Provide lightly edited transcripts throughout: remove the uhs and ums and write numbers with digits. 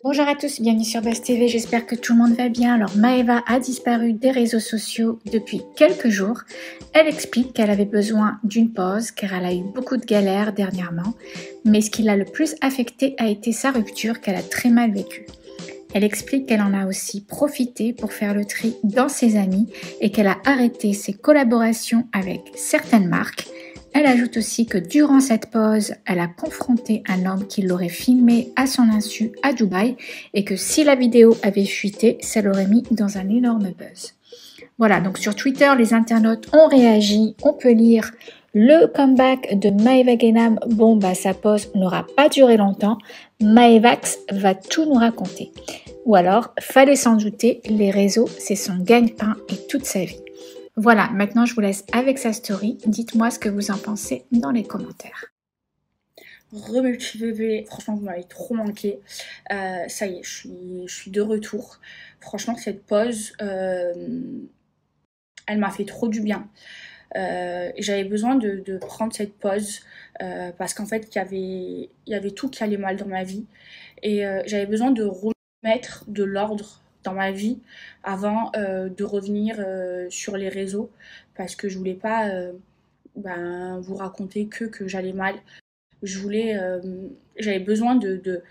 Bonjour à tous, bienvenue sur Buzz TV, j'espère que tout le monde va bien. Alors Maeva a disparu des réseaux sociaux depuis quelques jours. Elle explique qu'elle avait besoin d'une pause car elle a eu beaucoup de galères dernièrement. Mais ce qui l'a le plus affectée a été sa rupture qu'elle a très mal vécue. Elle explique qu'elle en a aussi profité pour faire le tri dans ses amis et qu'elle a arrêté ses collaborations avec certaines marques. Elle ajoute aussi que durant cette pause, elle a confronté un homme qui l'aurait filmé à son insu à Dubaï et que si la vidéo avait fuité, ça l'aurait mis dans un énorme buzz. Voilà, donc sur Twitter, les internautes ont réagi. On peut lire le comeback de Maeva Genam. Bon, sa pause n'aura pas duré longtemps. Maevax va tout nous raconter. Ou alors, fallait s'en douter, les réseaux, c'est son gagne-pain et toute sa vie. Voilà, maintenant je vous laisse avec sa story. Dites-moi ce que vous en pensez dans les commentaires. Mes petits bébés, franchement vous m'avez trop manqué. Ça y est, je suis de retour. Franchement cette pause, elle m'a fait trop du bien. J'avais besoin de prendre cette pause parce qu'en fait il y avait tout qui allait mal dans ma vie et j'avais besoin de remettre de l'ordre dans ma vie avant de revenir sur les réseaux parce que je voulais pas vous raconter que j'allais mal. J'avais besoin de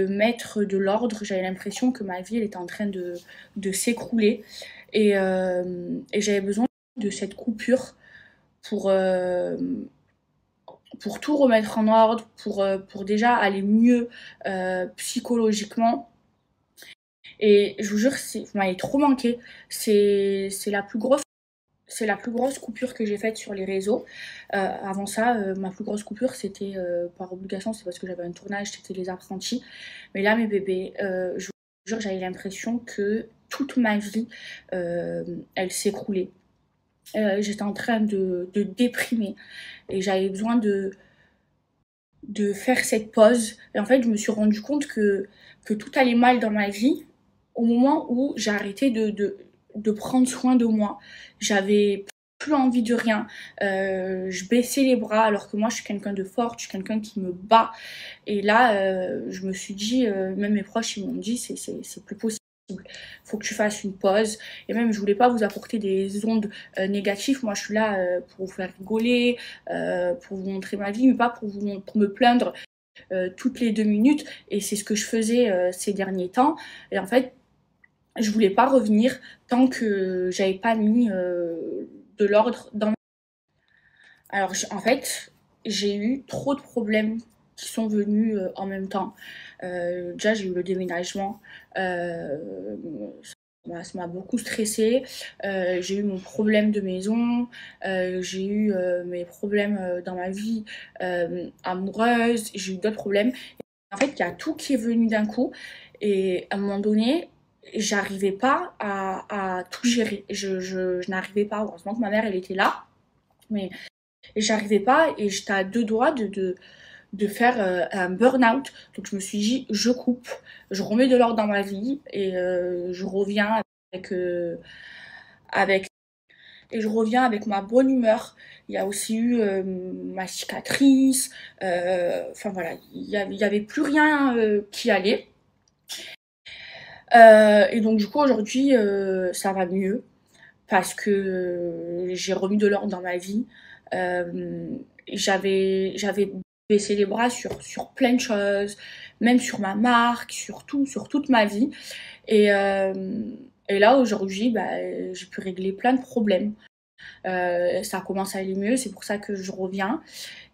mettre de l'ordre. J'avais l'impression que ma vie elle était en train de s'écrouler et j'avais besoin de cette coupure pour, euh, pour tout remettre en ordre, pour déjà aller mieux psychologiquement. Et je vous jure, vous m'avez trop manqué. C'est la plus grosse. C'est la plus grosse coupure que j'ai faite sur les réseaux. Avant ça, ma plus grosse coupure, c'était par obligation, c'est parce que j'avais un tournage, c'était les apprentis. Mais là, mes bébés, je vous jure, j'avais l'impression que toute ma vie, elle s'écroulait. J'étais en train de déprimer et j'avais besoin de faire cette pause. Et en fait, je me suis rendu compte que tout allait mal dans ma vie au moment où j'ai arrêté de prendre soin de moi. J'avais plus envie de rien. Je baissais les bras alors que moi, je suis quelqu'un de fort, je suis quelqu'un qui me bat. Et là, je me suis dit, même mes proches, ils m'ont dit, c'est plus possible. Faut que tu fasses une pause. Et même, je voulais pas vous apporter des ondes négatives. Moi, je suis là pour vous faire rigoler, pour vous montrer ma vie, mais pas pour me plaindre toutes les 2 minutes. Et c'est ce que je faisais ces derniers temps. Et en fait, je voulais pas revenir tant que j'avais pas mis de l'ordre dans ma vie. Alors, en fait, j'ai eu trop de problèmes qui sont venus en même temps. Déjà, j'ai eu le déménagement. Ça m'a beaucoup stressée. J'ai eu mon problème de maison. J'ai eu mes problèmes dans ma vie amoureuse. J'ai eu d'autres problèmes. En fait, il y a tout qui est venu d'un coup. Et à un moment donné, j'arrivais pas à tout gérer. Je n'arrivais pas. Heureusement que ma mère, elle était là. Mais j'arrivais pas et j'étais à deux doigts de faire un burn-out. Donc je me suis dit, je coupe, je remets de l'ordre dans ma vie et je reviens avec et je reviens avec ma bonne humeur. Il y a aussi eu ma cicatrice. Enfin voilà, il y avait plus rien qui allait. Et donc du coup aujourd'hui ça va mieux parce que j'ai remis de l'ordre dans ma vie. J'avais baissé les bras sur plein de choses, même sur ma marque, sur tout, sur toute ma vie. Et, euh, et là, aujourd'hui, j'ai pu régler plein de problèmes. Ça commence à aller mieux, c'est pour ça que je reviens.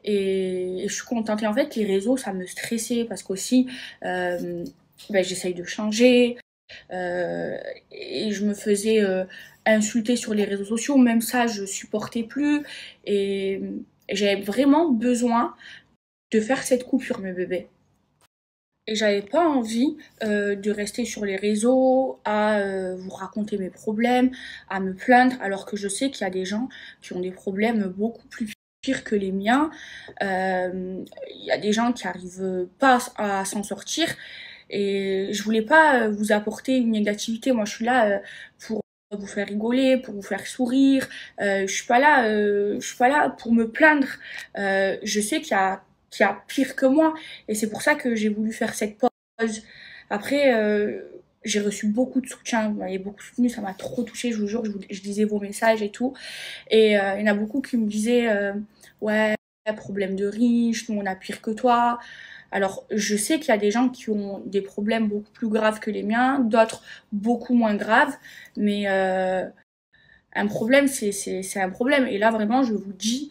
Et je suis contente. Et en fait, les réseaux, ça me stressait parce qu'aussi, j'essaye de changer. Et je me faisais insulter sur les réseaux sociaux. Même ça, je supportais plus. Et j'avais vraiment besoin de faire cette coupure, mes bébés. Et j'avais pas envie de rester sur les réseaux à vous raconter mes problèmes, à me plaindre, alors que je sais qu'il y a des gens qui ont des problèmes beaucoup plus pires que les miens. Il y a des gens qui arrivent pas à s'en sortir. Et je voulais pas vous apporter une négativité. Moi, je suis là pour vous faire rigoler, pour vous faire sourire. Je suis pas là pour me plaindre. Je sais qu'il y a pire que moi. Et c'est pour ça que j'ai voulu faire cette pause. Après, j'ai reçu beaucoup de soutien, vous m'avez beaucoup soutenu, ça m'a trop touchée, je vous jure, je lisais vos messages et tout. Et il y en a beaucoup qui me disaient ouais, problème de riche, nous on a pire que toi. Alors, je sais qu'il y a des gens qui ont des problèmes beaucoup plus graves que les miens, d'autres beaucoup moins graves, mais un problème, c'est un problème. Et là, vraiment, je vous dis,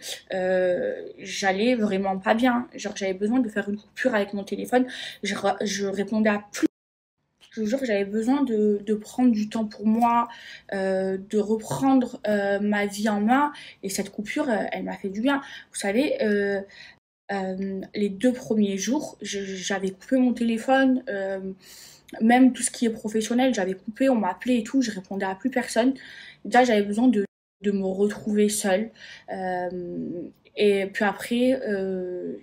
j'allais vraiment pas bien. Genre, j'avais besoin de faire une coupure avec mon téléphone. Je répondais à plus. Je vous jure que j'avais besoin de prendre du temps pour moi, de reprendre ma vie en main. Et cette coupure, elle m'a fait du bien. Vous savez, les 2 premiers jours, j'avais coupé mon téléphone, même tout ce qui est professionnel, j'avais coupé, on m'appelait et tout, je répondais à plus personne. Déjà, j'avais besoin de me retrouver seule. Et puis après,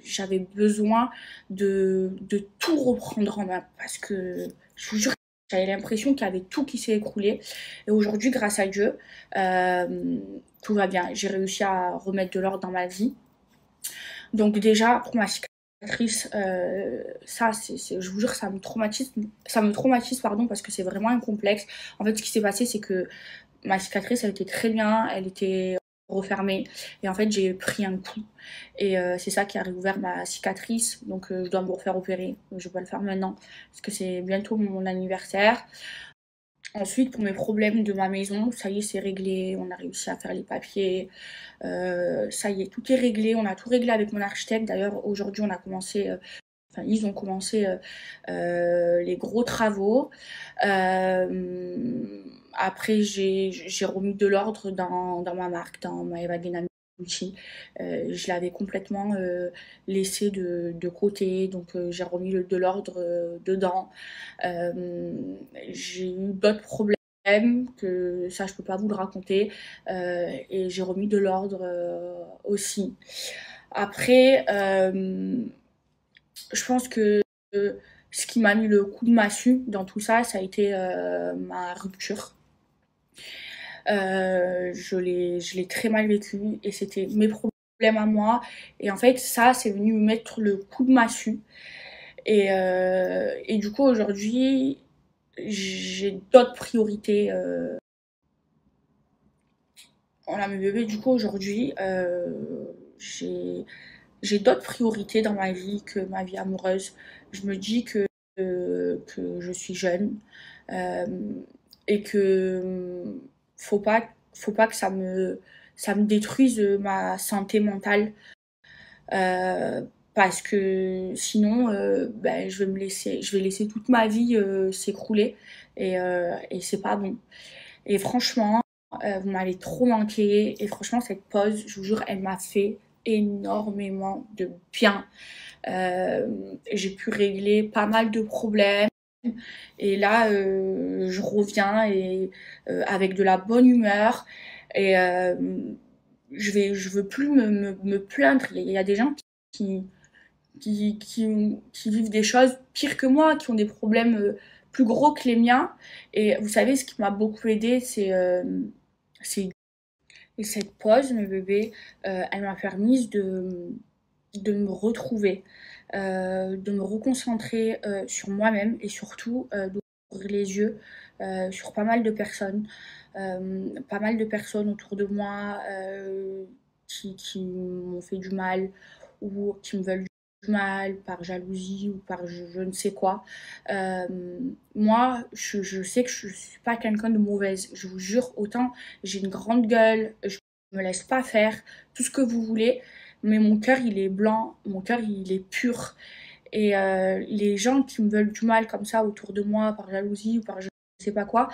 j'avais besoin de tout reprendre en main parce que je vous jure, j'avais l'impression qu'il y avait tout qui s'est écroulé. Et aujourd'hui, grâce à Dieu, tout va bien. J'ai réussi à remettre de l'ordre dans ma vie. Donc déjà, pour ma cicatrice, ça, je vous jure, ça me traumatise, pardon, parce que c'est vraiment un complexe. En fait, ce qui s'est passé, c'est que ma cicatrice, elle était très bien, elle était refermée, et en fait, j'ai pris un coup, et c'est ça qui a réouvert ma cicatrice, donc je dois me refaire opérer, je vais pas le faire maintenant, parce que c'est bientôt mon anniversaire. Ensuite, pour mes problèmes de ma maison, ça y est, c'est réglé. On a réussi à faire les papiers. Ça y est, tout est réglé. On a tout réglé avec mon architecte. D'ailleurs, aujourd'hui, on a commencé, enfin, ils ont commencé les gros travaux. Après, j'ai remis de l'ordre dans ma marque, dans ma Eva Guénami. Je l'avais complètement laissé de côté, donc j'ai remis de l'ordre dedans. J'ai eu d'autres problèmes que ça je peux pas vous le raconter, et j'ai remis de l'ordre aussi. Après, je pense que ce qui m'a mis le coup de massue dans tout ça, ça a été ma rupture. Je l'ai très mal vécu et c'était mes problèmes à moi. Et en fait, ça, c'est venu me mettre le coup de massue. Et du coup, aujourd'hui, j'ai d'autres priorités. Voilà, mes bébés, du coup, aujourd'hui, j'ai d'autres priorités dans ma vie que ma vie amoureuse. Je me dis que je suis jeune, euh, et que faut pas que ça me détruise ma santé mentale, euh, parce que sinon, ben, je vais laisser toute ma vie s'écrouler, et c'est pas bon. Et franchement, vous m'avez trop manqué, et franchement, cette pause, je vous jure, elle m'a fait énormément de bien. Euh, j'ai pu régler pas mal de problèmes. Et là, je reviens avec de la bonne humeur. Et je veux plus me plaindre. Il y a des gens qui, qui vivent des choses pires que moi, qui ont des problèmes plus gros que les miens. Et vous savez, ce qui m'a beaucoup aidé, c'est et cette pause, mes bébés, elle m'a permis de me retrouver, de me reconcentrer sur moi-même, et surtout d'ouvrir les yeux sur pas mal de personnes autour de moi qui m'ont fait du mal ou qui me veulent du mal par jalousie ou par je ne sais quoi. Euh, Moi, je sais que je suis pas quelqu'un de mauvaise. Je vous jure, autant j'ai une grande gueule, je me laisse pas faire tout ce que vous voulez, mais mon cœur il est blanc, mon cœur il est pur. Et les gens qui me veulent du mal comme ça autour de moi par jalousie ou par je ne sais pas quoi,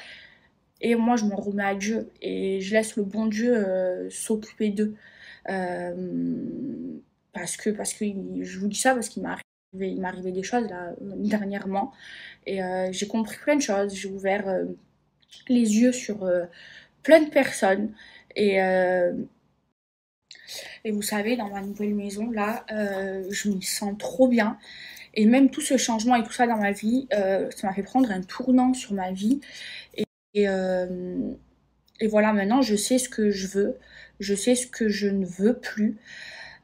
et moi je m'en remets à Dieu et je laisse le bon Dieu s'occuper d'eux. Euh, parce que je vous dis ça parce il m'est arrivé des choses là dernièrement, et j'ai compris plein de choses, j'ai ouvert les yeux sur plein de personnes, et et vous savez, dans ma nouvelle maison, là, je m'y sens trop bien. Et même tout ce changement et tout ça dans ma vie, ça m'a fait prendre un tournant sur ma vie. Et, euh, et voilà, maintenant, je sais ce que je veux. Je sais ce que je ne veux plus.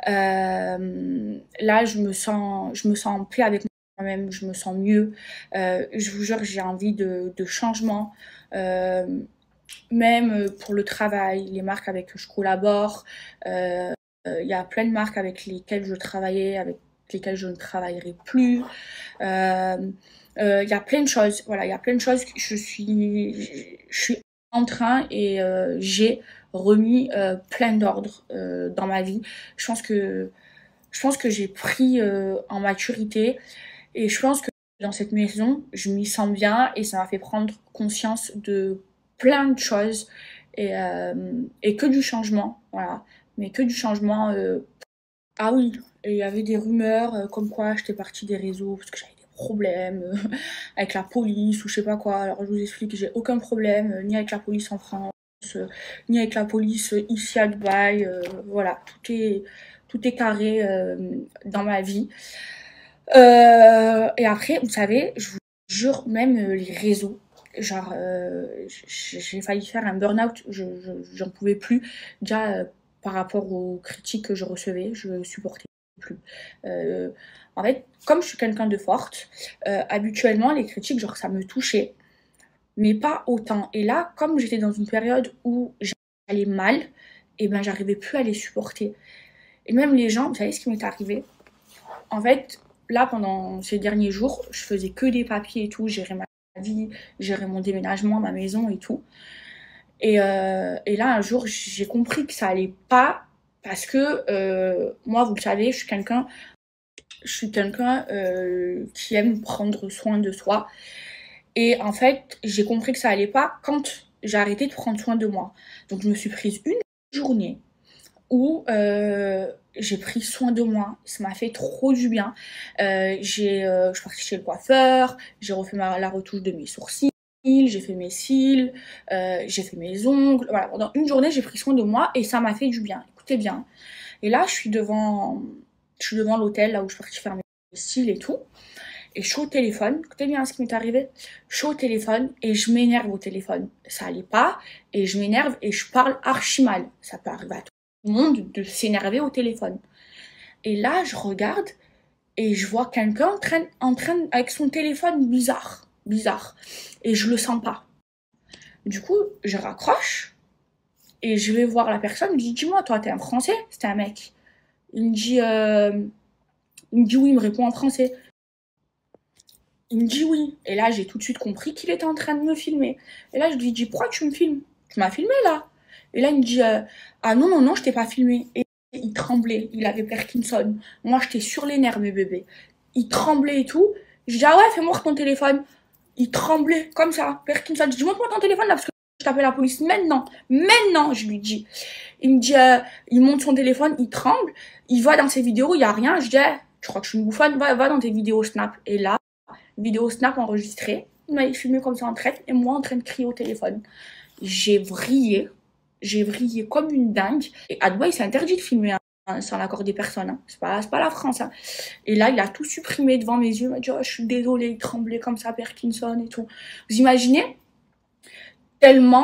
Là, je me sens en paix avec même, je me sens mieux. Je vous jure, j'ai envie de changement. Même pour le travail, les marques avec que je collabore, il y a plein de marques avec lesquelles je travaillais, avec lesquelles je ne travaillerai plus. Il y a plein de choses, voilà, il y a plein de choses que je suis en train et j'ai remis plein d'ordre dans ma vie. Je pense que, je pense que j'ai pris en maturité et je pense que dans cette maison, je m'y sens bien et ça m'a fait prendre conscience de plein de choses et que du changement, voilà. Mais que du changement. Ah oui, et il y avait des rumeurs comme quoi j'étais partie des réseaux parce que j'avais des problèmes avec la police ou je sais pas quoi. Alors je vous explique que j'ai aucun problème ni avec la police en France, ni avec la police ici à Dubaï. Voilà, tout est carré dans ma vie. Et après, vous savez, je vous jure, même les réseaux, genre, j'ai failli faire un burn-out, j'en pouvais plus. Déjà, par rapport aux critiques que je recevais, je supportais plus. Euh, En fait, comme je suis quelqu'un de forte, habituellement, les critiques, genre, ça me touchait, mais pas autant. Et là, comme j'étais dans une période où j'allais mal, et ben, j'arrivais plus à les supporter. Et même les gens, vous savez ce qui m'est arrivé? En fait, là, pendant ces derniers jours, je faisais que des papiers et tout, gérer ma vie, gérer mon déménagement, ma maison et tout. Et là, un jour, j'ai compris que ça allait pas parce que moi, vous le savez, je suis quelqu'un qui aime prendre soin de soi. Et en fait, j'ai compris que ça allait pas quand j'ai arrêté de prendre soin de moi. Donc, je me suis prise une journée où j'ai pris soin de moi. Ça m'a fait trop du bien. Je suis partie chez le coiffeur, j'ai refait la retouche de mes sourcils, j'ai fait mes cils, j'ai fait mes ongles. Voilà, pendant une journée, j'ai pris soin de moi et ça m'a fait du bien. Écoutez bien. Et là, je suis devant l'hôtel, là où je suis partie faire mes cils et tout. Et je suis au téléphone. Écoutez bien ce qui m'est arrivé. Je suis au téléphone et je m'énerve au téléphone. Ça allait pas. Et je m'énerve et je parle archi mal. Ça peut arriver à tout le monde de s'énerver au téléphone. Et là, je regarde et je vois quelqu'un en train avec son téléphone bizarre. Bizarre. Et je le sens pas. Du coup, je raccroche et je vais voir la personne. Je dis, dis-moi, toi, t'es un Français? C'était un mec. Il me dit, oui, il me répond en français. Il me dit oui. Et là, j'ai tout de suite compris qu'il était en train de me filmer. Et là, je lui dis, pourquoi tu me filmes? Tu m'as filmé là. Et là, il me dit, ah non, non, non, je t'ai pas filmé. Et il tremblait. Il avait Parkinson. Moi, j'étais sur les nerfs, mes bébés. Il tremblait et tout. Je dis, ah ouais, fais-moi ton téléphone. Il tremblait comme ça. Parkinson. Je dis, montre-moi ton téléphone là, parce que je t'appelle la police maintenant. Maintenant, je lui dis. Il me dit, il monte son téléphone, il tremble. Il va dans ses vidéos, il y a rien. Je dis, tu crois que je suis une bouffonne? Va dans tes vidéos Snap. Et là, vidéo Snap enregistrée. Il m'avait filmé comme ça en train et moi en train de crier au téléphone. J'ai vrillé. J'ai vrillé comme une dingue. Et à Dubaï, c'est interdit de filmer sans l'accord des personnes. Hein. C'est pas la France. Hein. Et là, il a tout supprimé devant mes yeux. Il m'a dit, oh, je suis désolée, il tremblait comme ça, Parkinson et tout. Vous imaginez? Tellement.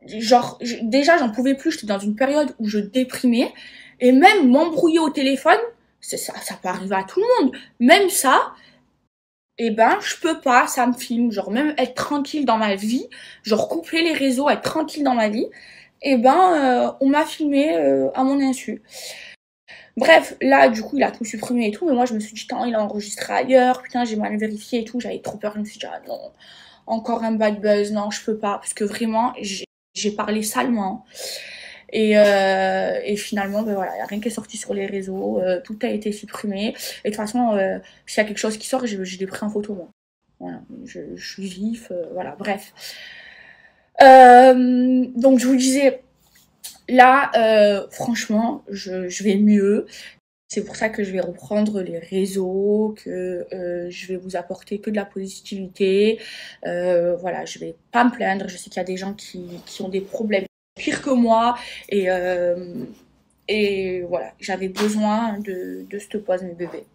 Genre, déjà, j'en pouvais plus. J'étais dans une période où je déprimais. Et même m'embrouiller au téléphone, ça peut arriver à tout le monde. Même ça, eh ben, je peux pas, ça me filme. Genre, même être tranquille dans ma vie, genre couper les réseaux, être tranquille dans ma vie, eh ben, on m'a filmé à mon insu. Bref, là, du coup, il a tout supprimé et tout, mais moi, je me suis dit, il a enregistré ailleurs, putain, j'ai mal vérifié et tout, j'avais trop peur, je me suis dit, ah non, encore un bad buzz, non, je peux pas, parce que vraiment, j'ai parlé salement. Et finalement, ben voilà, il n'y a rien qui est sorti sur les réseaux, tout a été supprimé. Et de toute façon, s'il y a quelque chose qui sort, je l'ai pris en photo, moi. Voilà, je suis vif, voilà, bref. Donc, je vous disais, là, franchement, je vais mieux. C'est pour ça que je vais reprendre les réseaux, que je vais vous apporter que de la positivité. Voilà, je vais pas me plaindre. Je sais qu'il y a des gens qui ont des problèmes pire que moi et voilà, j'avais besoin de cette pause, mes bébés.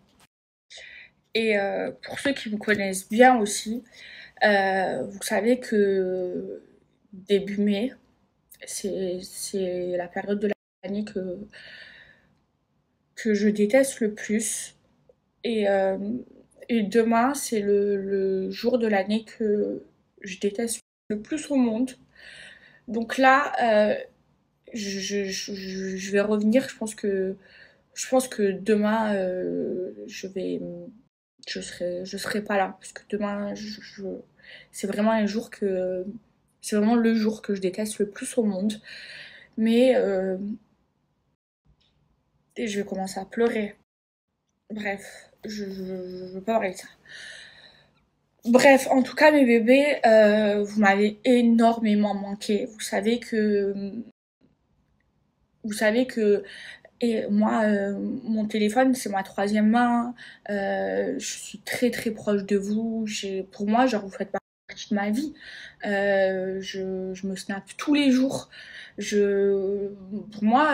Et pour ceux qui me connaissent bien aussi, vous savez que début mai, c'est la période de l'année que je déteste le plus. Et Et demain, c'est le jour de l'année que je déteste le plus au monde. Donc là, je vais revenir. Je pense que demain, je serai pas là parce que demain, c'est vraiment c'est vraiment le jour que je déteste le plus au monde. Mais et je vais commencer à pleurer. Bref, je veux pas parler de ça. Bref, en tout cas, mes bébés, vous m'avez énormément manqué. Vous savez que et moi, mon téléphone, c'est ma troisième main. Je suis très très proche de vous. Pour moi, genre, vous faites partie de ma vie. Je me snap tous les jours. Pour moi,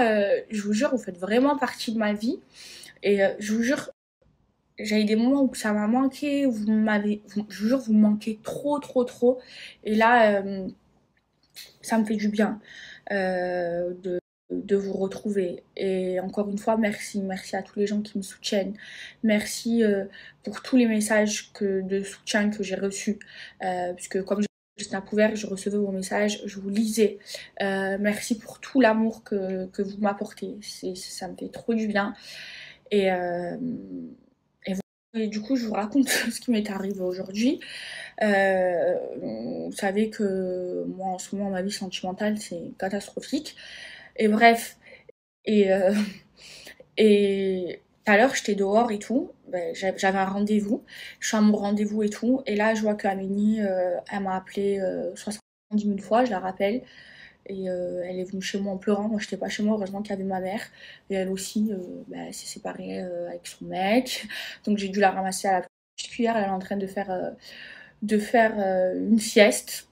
je vous jure, vous faites vraiment partie de ma vie. Et je vous jure, j'ai eu des moments où ça m'a manqué, je vous jure, vous me manquez trop, trop, trop. Et là, ça me fait du bien de vous retrouver. Et encore une fois, merci. Merci à tous les gens qui me soutiennent. Merci pour tous les messages de soutien que j'ai reçus. Puisque comme je snap ouvert, je recevais vos messages, je vous lisais. Merci pour tout l'amour que vous m'apportez. Ça me fait trop du bien. Et du coup, je vous raconte ce qui m'est arrivé aujourd'hui. Vous savez que moi, en ce moment, ma vie sentimentale, c'est catastrophique. Et bref, et, et tout à l'heure, j'étais dehors et tout. Ben, j'avais un rendez-vous. Je suis à mon rendez-vous et tout. Et là, je vois qu'Amélie, elle m'a appelé 70 000 fois, je la rappelle. Et elle est venue chez moi en pleurant. Moi, j'étais pas chez moi, heureusement qu'il y avait ma mère. Et elle aussi, elle s'est séparée avec son mec. Donc, j'ai dû la ramasser à la petite cuillère. Elle est en train de faire une sieste.